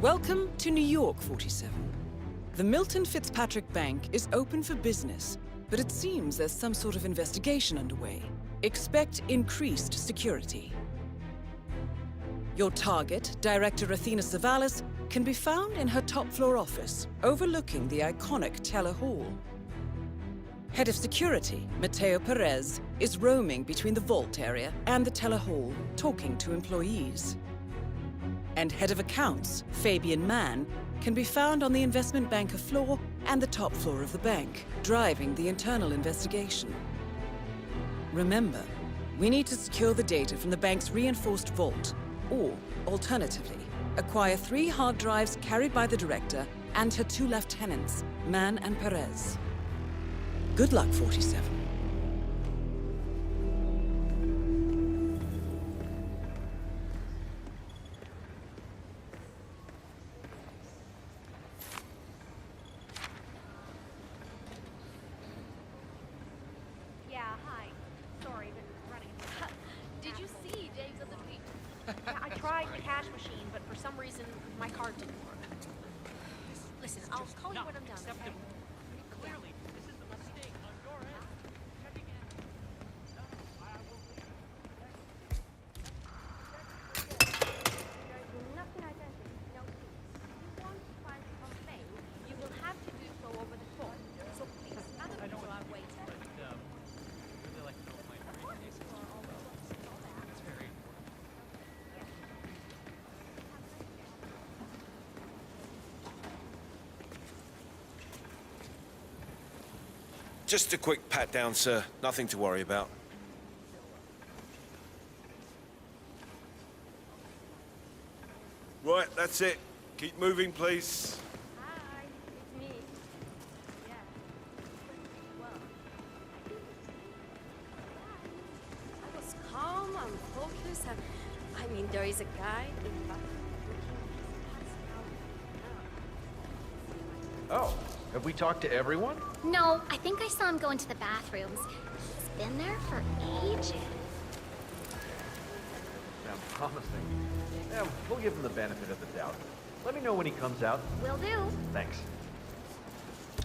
Welcome to New York, 47. The Milton Fitzpatrick Bank is open for business, but it seems there's some sort of investigation underway. Expect increased security. Your target, Director Athena Savalas, can be found in her top-floor office, overlooking the iconic Teller Hall. Head of Security, Mateo Perez, is roaming between the vault area and the Teller Hall, talking to employees. And Head of Accounts, Fabian Mann, can be found on the investment banker floor and the top floor of the bank, driving the internal investigation. Remember, we need to secure the data from the bank's reinforced vault, or, alternatively, acquire 3 hard drives carried by the director and her 2 lieutenants, Mann and Perez. Good luck, 47. Just a quick pat down, sir. Nothing to worry about. Right, that's it. Keep moving, please. Hi, it's me. Yeah. Well, I was calm, I'm focused, and I mean, there is a guy in the back Oh, have we talked to everyone? No, I think I saw him go into the bathrooms. He's been there for ages. Sounds promising. Yeah, we'll give him the benefit of the doubt. Let me know when he comes out. Will do. Thanks.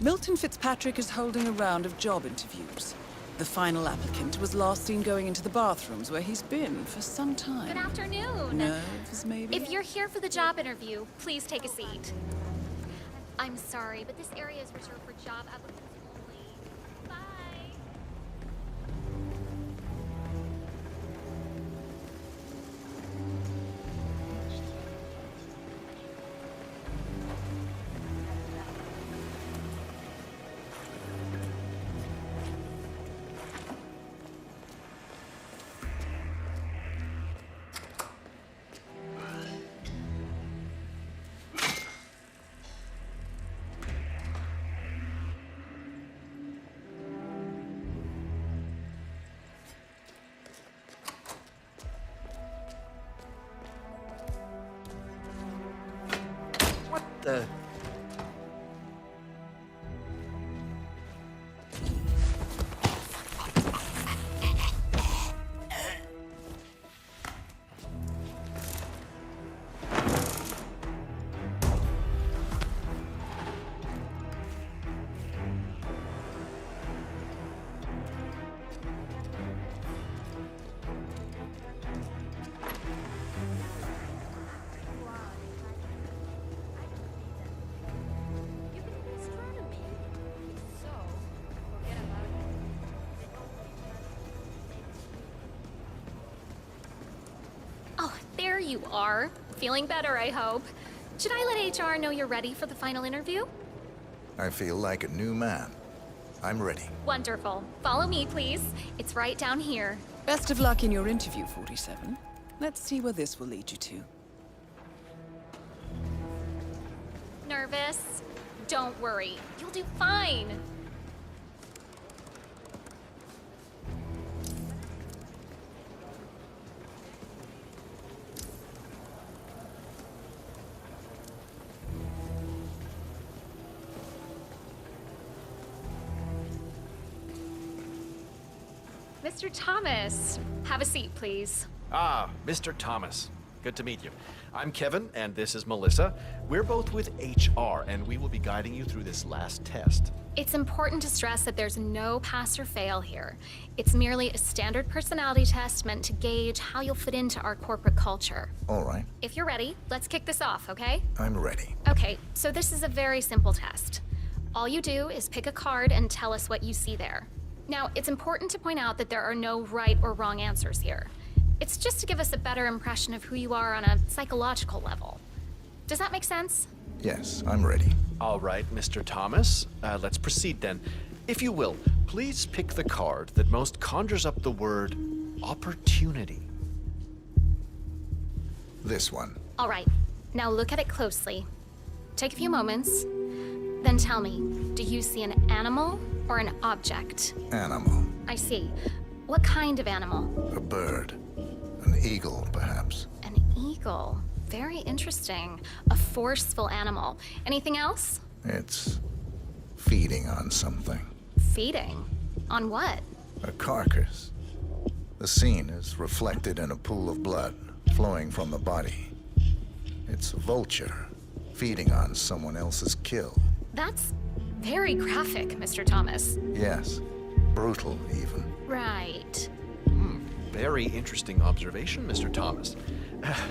Milton Fitzpatrick is holding a round of job interviews. The final applicant was last seen going into the bathrooms where he's been for some time. Good afternoon. Nerves, maybe? If you're here for the job interview, please take a seat. I'm sorry, but this area is reserved for job applicants only. Bye. What the... There you are. Feeling better, I hope. Should I let HR know you're ready for the final interview? I feel like a new man. I'm ready. Wonderful. Follow me, please. It's right down here. Best of luck in your interview, 47. Let's see where this will lead you to. Nervous? Don't worry. You'll do fine. Mr. Thomas. Have a seat, please. Ah, Mr. Thomas. Good to meet you. I'm Kevin, and this is Melissa. We're both with HR, and we will be guiding you through this last test. It's important to stress that there's no pass or fail here. It's merely a standard personality test meant to gauge how you'll fit into our corporate culture. All right, If you're ready, let's kick this off, okay? I'm ready. Okay, so this is a very simple test. All you do is pick a card and tell us what you see there. Now, it's important to point out that there are no right or wrong answers here. It's just to give us a better impression of who you are on a psychological level. Does that make sense? Yes, I'm ready. All right, Mr. Thomas. Let's proceed then. If you will, please pick the card that most conjures up the word opportunity. This one. All right, now look at it closely. Take a few moments, then tell me, do you see an animal or an object? Animal. I see. What kind of animal? A bird. An eagle, perhaps. An eagle. Very interesting. A forceful animal. Anything else? It's feeding on something. Feeding. On what? A carcass. The scene is reflected in a pool of blood flowing from the body. It's a vulture feeding on someone else's kill. That's very graphic, Mr. Thomas. Yes, brutal even. Right. Very interesting observation, Mr. Thomas.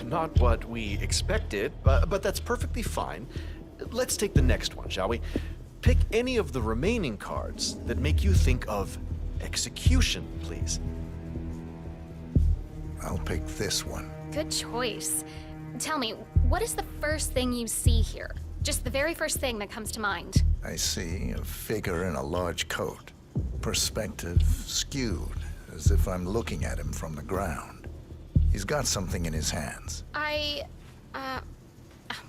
Not what we expected, but that's perfectly fine. Let's take the next one, shall we? Pick any of the remaining cards that make you think of execution, please. I'll pick this one. Good choice. Tell me, what is the first thing you see here? Just the very first thing that comes to mind. I see a figure in a large coat. Perspective skewed, as if I'm looking at him from the ground. He's got something in his hands.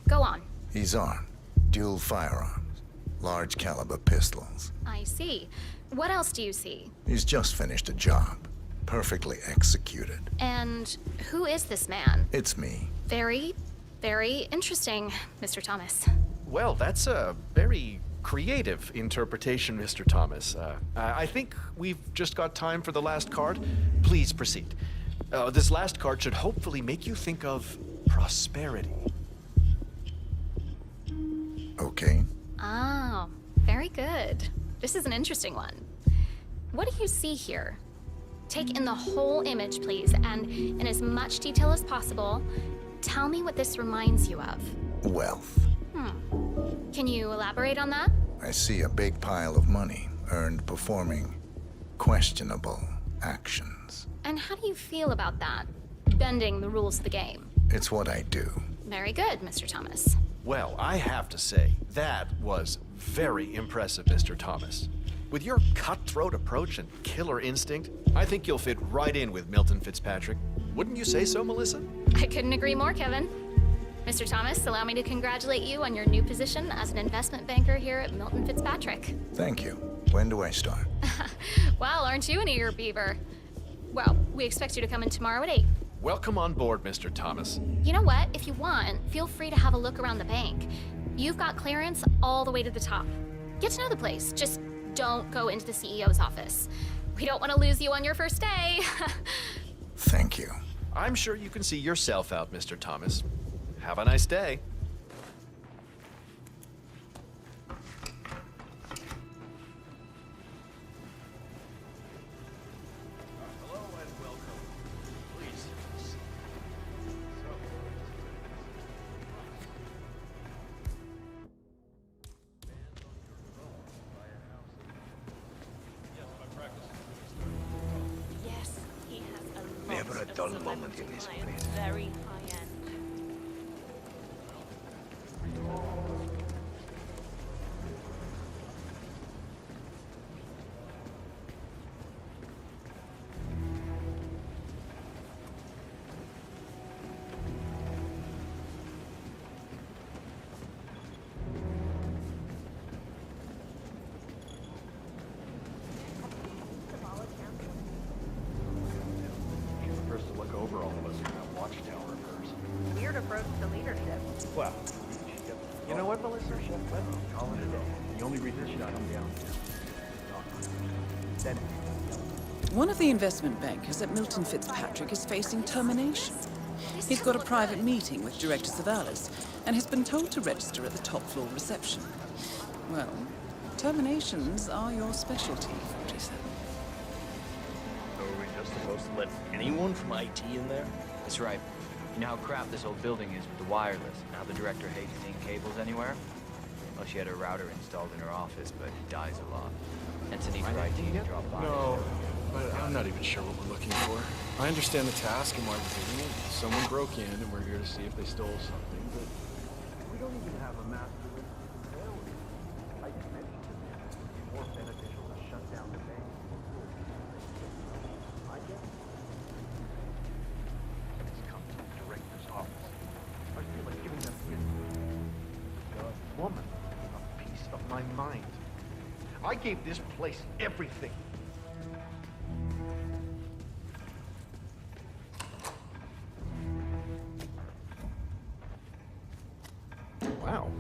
Go on. He's armed. Dual firearms. Large caliber pistols. I see. What else do you see? He's just finished a job. Perfectly executed. And who is this man? It's me. Very, very interesting, Mr. Thomas. Well, that's a very creative interpretation, Mr. Thomas. I think we've just got time for the last card. Please proceed. This last card should hopefully make you think of prosperity. Okay. Oh, very good. This is an interesting one. What do you see here? Take in the whole image, please, and in as much detail as possible, tell me what this reminds you of. Wealth. Can you elaborate on that? I see a big pile of money earned performing questionable actions. And how do you feel about that? Bending the rules of the game. It's what I do. Very good, Mr. Thomas. Well, I have to say, that was very impressive, Mr. Thomas. With your cutthroat approach and killer instinct, I think you'll fit right in with Milton Fitzpatrick. Wouldn't you say so, Melissa? I couldn't agree more, Kevin. Mr. Thomas, allow me to congratulate you on your new position as an investment banker here at Milton Fitzpatrick. Thank you. When do I start? Well, aren't you an eager beaver? Well, we expect you to come in tomorrow at 8. Welcome on board, Mr. Thomas. You know what? If you want, feel free to have a look around the bank. You've got clearance all the way to the top. Get to know the place. Just don't go into the CEO's office. We don't want to lose you on your first day. Thank you. I'm sure you can see yourself out, Mr. Thomas. Have a nice day. Hello and welcome. Please. Yes, he has a lot Never a of dull celebrity moment in this clients, place. very high end. She's the first to look over all of us from that watchtower of hers. Weird approach to leadership. Well, you know what, Melissa? Let's call it a day. The only reason she come down here. Then One of the investment bankers at Milton Fitzpatrick is facing termination. He's got a private meeting with Director Savalas and has been told to register at the top floor reception. Well, terminations are your specialty, 47. Are we just supposed to let anyone from IT in there? That's right. You know how crap this old building is with the wireless, and how the director hates seeing cables anywhere? Well, she had a router installed in her office, but it dies a lot. Hence, it needs her IT to drop by. No, but I'm not even sure what we're looking for. I understand the task and why we're doing it. Someone broke in, and we're here to see if they stole something, but we don't even have a master list to compare with. I mentioned to them it would be more beneficial to shut down the bank. I guess. Let's come to the director's office. I feel like giving them the woman a piece of my mind. I gave this place everything. Wow.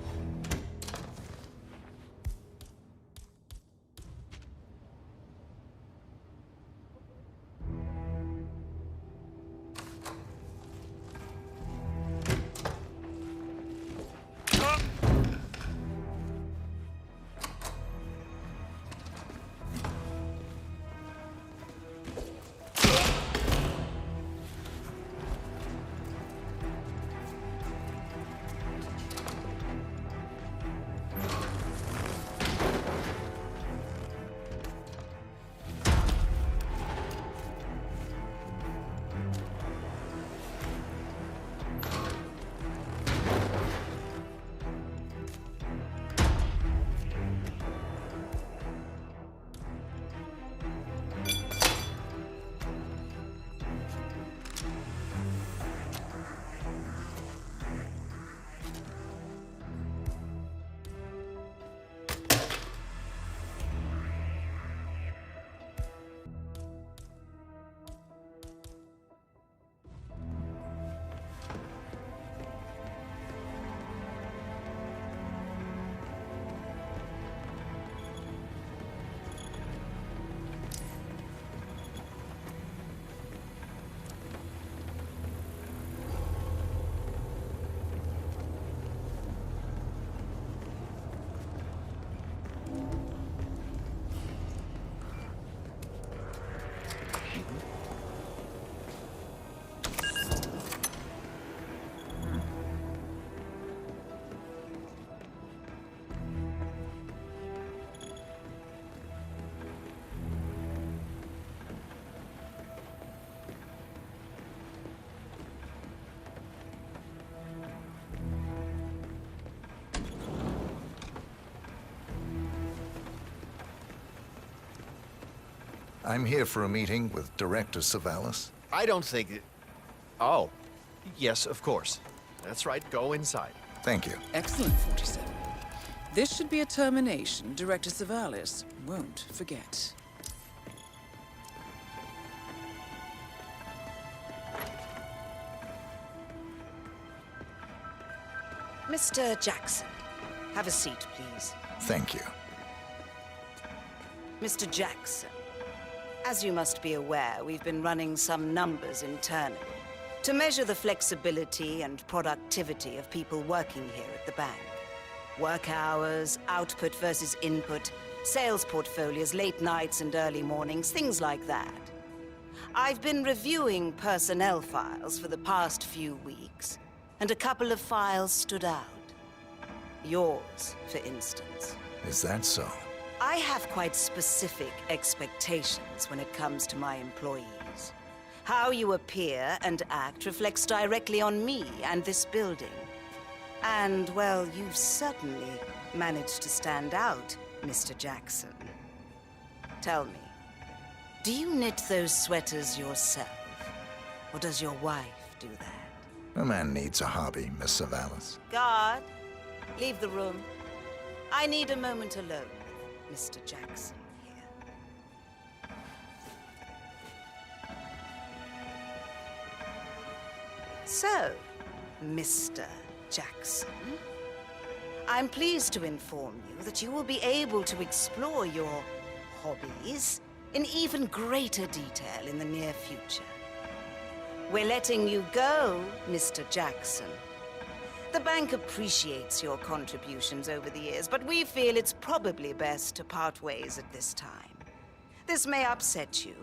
I'm here for a meeting with Director Savalas. I don't think it... Oh. Yes, of course. That's right. Go inside. Thank you. Excellent, 47. This should be a termination Director Savalas won't forget. Mr. Jackson, have a seat, please. Thank you. Mr. Jackson, as you must be aware, we've been running some numbers internally to measure the flexibility and productivity of people working here at the bank. Work hours, output versus input, sales portfolios, late nights and early mornings, things like that. I've been reviewing personnel files for the past few weeks, and a couple of files stood out. Yours, for instance. Is that so? I have quite specific expectations when it comes to my employees. How you appear and act reflects directly on me and this building. And, well, you've certainly managed to stand out, Mr. Jackson. Tell me, do you knit those sweaters yourself? Or does your wife do that? A man needs a hobby, Miss Savalas. Guard, leave the room. I need a moment alone. Mr. Jackson here. So, Mr. Jackson, I'm pleased to inform you that you will be able to explore your hobbies in even greater detail in the near future. We're letting you go, Mr. Jackson. The bank appreciates your contributions over the years, but we feel it's probably best to part ways at this time. This may upset you,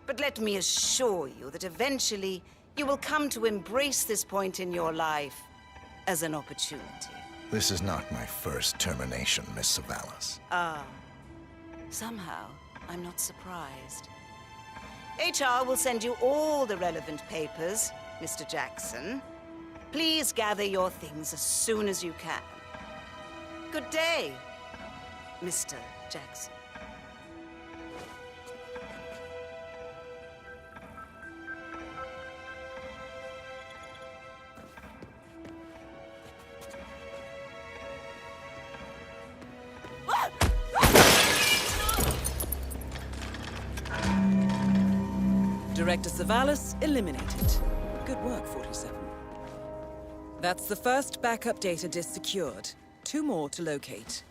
but let me assure you that eventually you will come to embrace this point in your life as an opportunity. This is not my first termination, Miss Savalas. Ah, somehow I'm not surprised. HR will send you all the relevant papers, Mr. Jackson. Please gather your things as soon as you can. Good day, Mr. Jackson. Director Savalas eliminated. Good work, 47. That's the first backup data disk secured. 2 more to locate.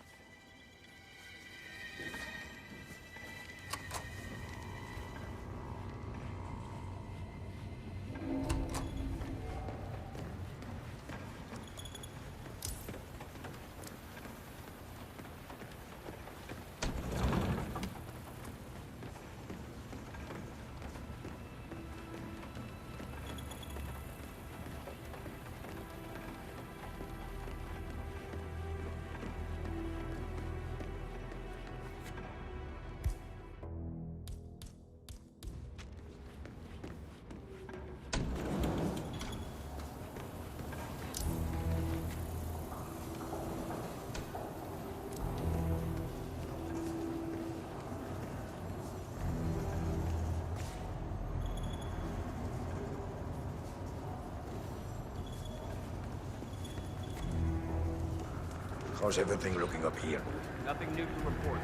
How's everything looking up here? Nothing new to report.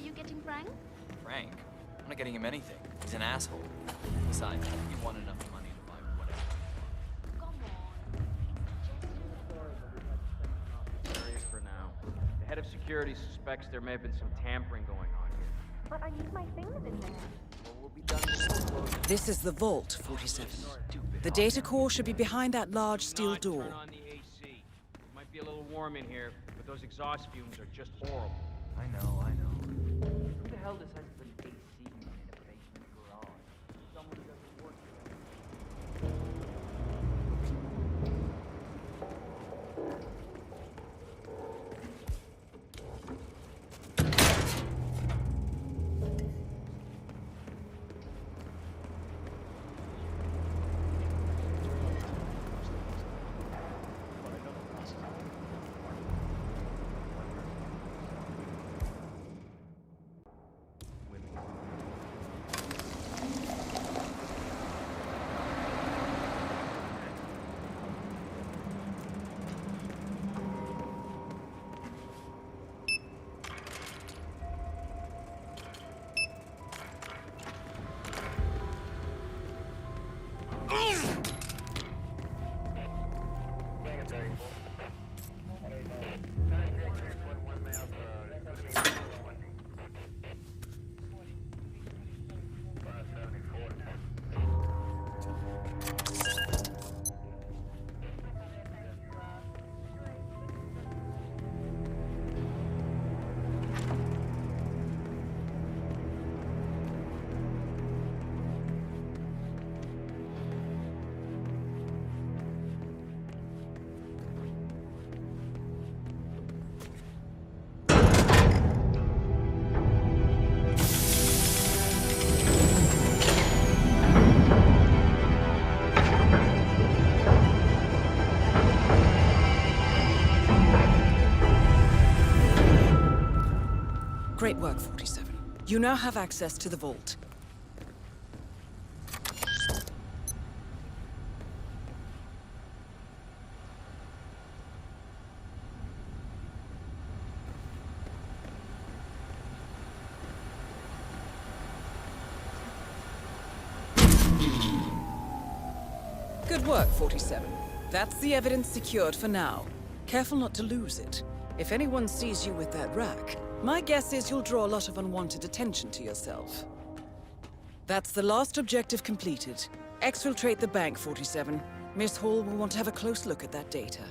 you getting Frank? Frank? I'm not getting him anything. He's an asshole. Besides, he won enough money to buy whatever. Come on. Areas for now. The head of security suspects there may have been some tampering going on here. But I need my things in there. Well, we'll be done before closing. This is the Vault, 47. The data core should be behind that large steel Not door. turn on the AC. It might be a little warm in here, but those exhaust fumes are just horrible. I know. Who the hell decides to put an AC unit in a basement garage? Someone who doesn't work here. Great work, 47. You now have access to the vault. Good work, 47. That's the evidence secured for now. Careful not to lose it. If anyone sees you with that rack, my guess is you'll draw a lot of unwanted attention to yourself. That's the last objective completed. Exfiltrate the bank, 47. Miss Hall will want to have a close look at that data.